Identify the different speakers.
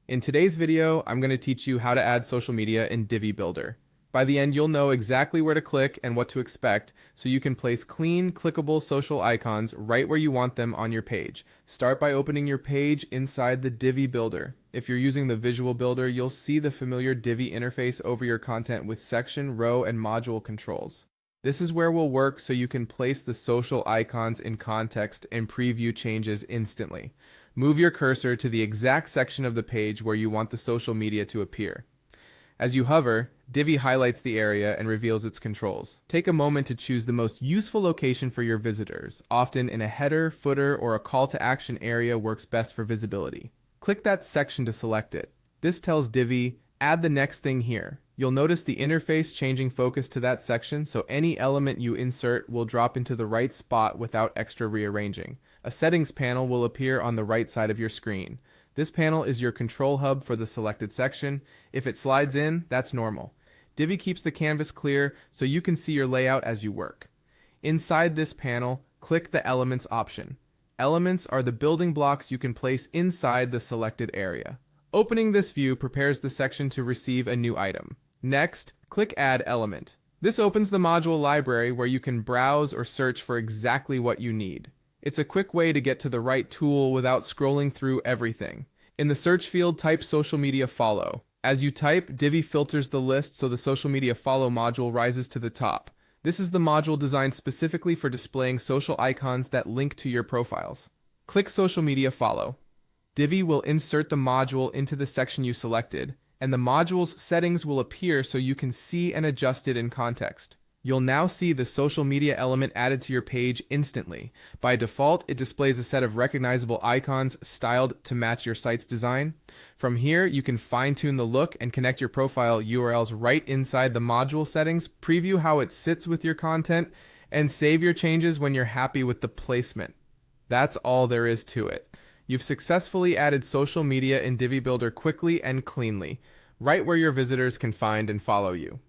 Speaker 1: In today's video, I'm going to teach you how to add social media in Divi Builder. By the end, you'll know exactly where to click and what to expect, so you can place clean, clickable social icons right where you want them on your page. Start by opening your page inside the Divi Builder. If you're using the Visual Builder, you'll see the familiar Divi interface over your content with section, row, and module controls. This is where we'll work so you can place the social icons in context and preview changes instantly. Move your cursor to the exact section of the page where you want the social media to appear. As you hover, Divi highlights the area and reveals its controls. Take a moment to choose the most useful location for your visitors. Often in a header, footer, or a call to action area works best for visibility. Click that section to select it. This tells Divi, add the next thing here. You'll notice the interface changing focus to that section, so any element you insert will drop into the right spot without extra rearranging. A settings panel will appear on the right side of your screen. This panel is your control hub for the selected section. If it slides in, that's normal. Divi keeps the canvas clear so you can see your layout as you work. Inside this panel, click the Elements option. Elements are the building blocks you can place inside the selected area. Opening this view prepares the section to receive a new item. Next, click Add Element. This opens the module library where you can browse or search for exactly what you need. It's a quick way to get to the right tool without scrolling through everything. In the search field, type social media follow. As you type, Divi filters the list so the social media follow module rises to the top. This is the module designed specifically for displaying social icons that link to your profiles. Click social media follow. Divi will insert the module into the section you selected, and the module's settings will appear so you can see and adjust it in context. You'll now see the social media element added to your page instantly. By default, it displays a set of recognizable icons styled to match your site's design. From here, you can fine-tune the look and connect your profile URLs right inside the module settings, preview how it sits with your content, and save your changes when you're happy with the placement. That's all there is to it. You've successfully added social media in Divi Builder quickly and cleanly, right where your visitors can find and follow you.